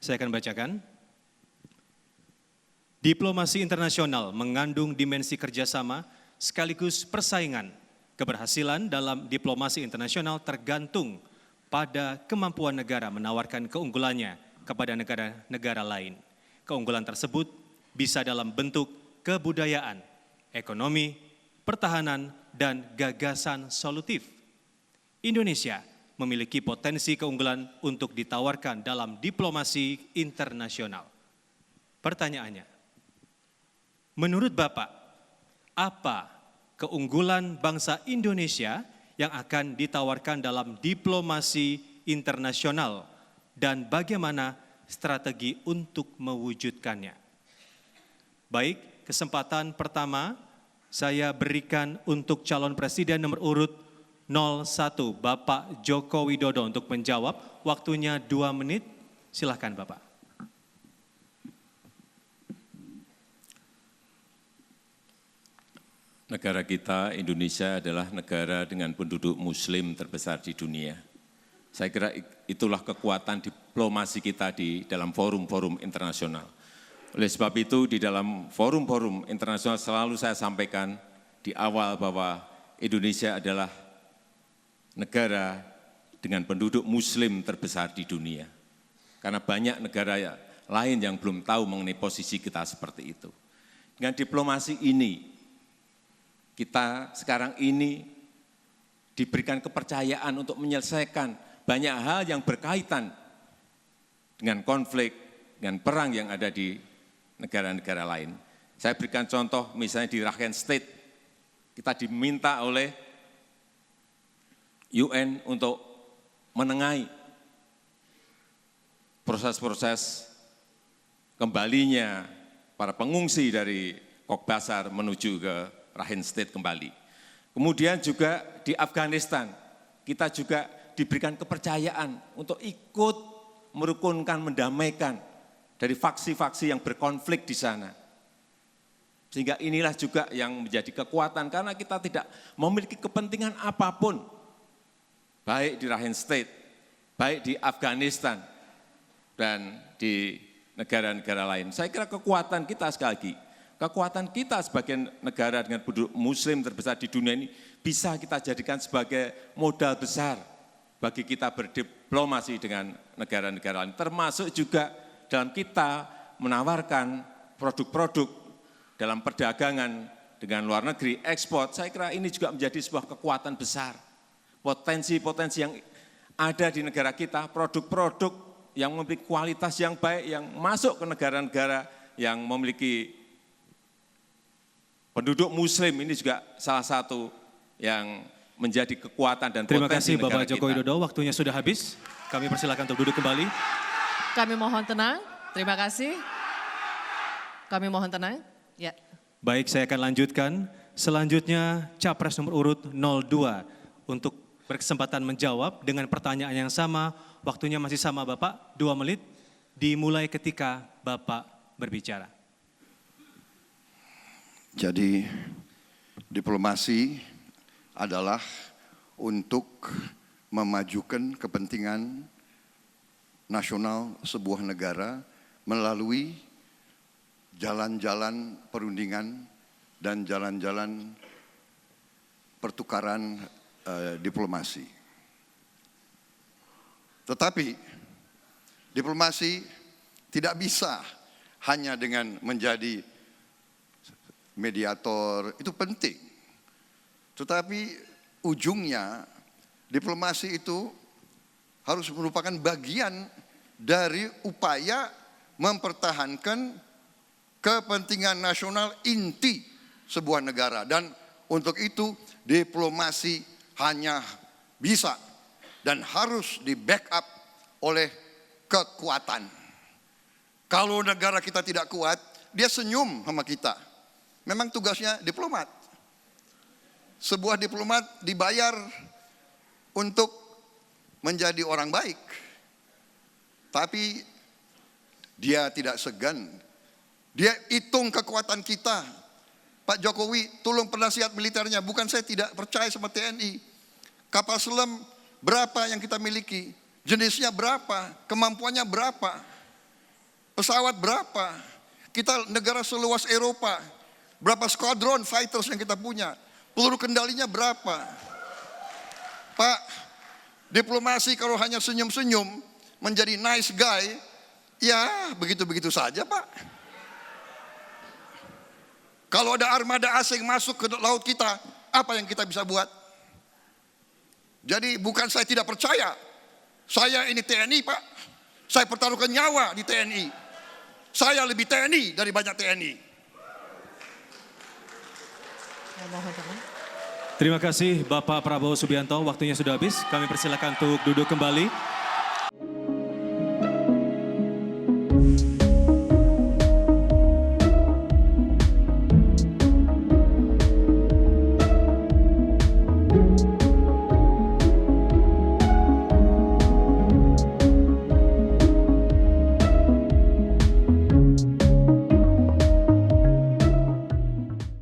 Saya akan bacakan. Diplomasi internasional mengandung dimensi kerjasama sekaligus persaingan. Keberhasilan dalam diplomasi internasional tergantung pada kemampuan negara menawarkan keunggulannya kepada negara-negara lain. Keunggulan tersebut bisa dalam bentuk kebudayaan, ekonomi, pertahanan, dan gagasan solutif. Indonesia memiliki potensi keunggulan untuk ditawarkan dalam diplomasi internasional. Pertanyaannya, menurut Bapak, apa keunggulan bangsa Indonesia yang akan ditawarkan dalam diplomasi internasional dan bagaimana strategi untuk mewujudkannya? Baik, kesempatan pertama saya berikan untuk calon presiden nomor urut 01 Bapak Joko Widodo untuk menjawab. Waktunya 2 menit, silakan Bapak. Negara kita, Indonesia, adalah negara dengan penduduk muslim terbesar di dunia. Saya kira itulah kekuatan diplomasi kita di dalam forum-forum internasional. Oleh sebab itu, di dalam forum-forum internasional selalu saya sampaikan di awal bahwa Indonesia adalah negara dengan penduduk muslim terbesar di dunia. Karena banyak negara lain yang belum tahu mengenai posisi kita seperti itu. Dengan diplomasi ini, kita sekarang ini diberikan kepercayaan untuk menyelesaikan banyak hal yang berkaitan dengan konflik, dengan perang yang ada di negara-negara lain. Saya berikan contoh misalnya di Rakhine State, kita diminta oleh UN untuk menengahi proses-proses kembalinya para pengungsi dari Koxbazar menuju ke Rakhine State kembali. Kemudian juga di Afghanistan, kita juga diberikan kepercayaan untuk ikut merukunkan, mendamaikan dari faksi-faksi yang berkonflik di sana. Sehingga inilah juga yang menjadi kekuatan karena kita tidak memiliki kepentingan apapun, baik di Rakhine State, baik di Afghanistan, dan di negara-negara lain. Saya kira kekuatan kita sekali lagi, kekuatan kita sebagai negara dengan penduduk muslim terbesar di dunia ini bisa kita jadikan sebagai modal besar bagi kita berdiplomasi dengan negara-negara lain. Termasuk juga dalam kita menawarkan produk-produk dalam perdagangan dengan luar negeri, ekspor. Saya kira ini juga menjadi sebuah kekuatan besar. Potensi-potensi yang ada di negara kita, produk-produk yang memiliki kualitas yang baik, yang masuk ke negara-negara yang memiliki penduduk muslim, ini juga salah satu yang menjadi kekuatan dan Terima potensi kasih negara Bapak Joko kita. Widodo, waktunya sudah habis. Kami persilakan untuk duduk kembali. Kami mohon tenang, terima kasih. Kami mohon tenang. Ya. Baik, saya akan lanjutkan. Selanjutnya Capres nomor urut 02 untuk berkesempatan menjawab dengan pertanyaan yang sama. Waktunya masih sama Bapak, 2 menit. Dimulai ketika Bapak berbicara. Jadi diplomasi adalah untuk memajukan kepentingan nasional sebuah negara melalui jalan-jalan perundingan dan jalan-jalan pertukaran diplomasi. Tetapi diplomasi tidak bisa hanya dengan menjadi mediator, itu penting. Tetapi ujungnya diplomasi itu harus merupakan bagian dari upaya mempertahankan kepentingan nasional inti sebuah negara. Dan untuk itu diplomasi hanya bisa dan harus di backup oleh kekuatan. Kalau negara kita tidak kuat, dia senyum sama kita. Memang tugasnya diplomat. Sebuah diplomat dibayar untuk menjadi orang baik. Tapi dia tidak segan. Dia hitung kekuatan kita. Pak Jokowi, tolong penasihat militernya. Bukan saya tidak percaya sama TNI. Kapal selam berapa yang kita miliki? Jenisnya berapa? Kemampuannya berapa? Pesawat berapa? Kita negara seluas Eropa. Berapa squadron fighters yang kita punya? Peluru kendalinya berapa? Pak, diplomasi kalau hanya senyum-senyum, menjadi nice guy, ya begitu-begitu saja Pak. Kalau ada armada asing masuk ke laut kita, apa yang kita bisa buat? Jadi bukan saya tidak percaya, saya ini TNI Pak, saya pertaruhkan nyawa di TNI. Saya lebih TNI dari banyak TNI. Kami mohon tenang. Terima kasih Bapak Prabowo Subianto, waktunya sudah habis. Kami persilakan untuk duduk kembali.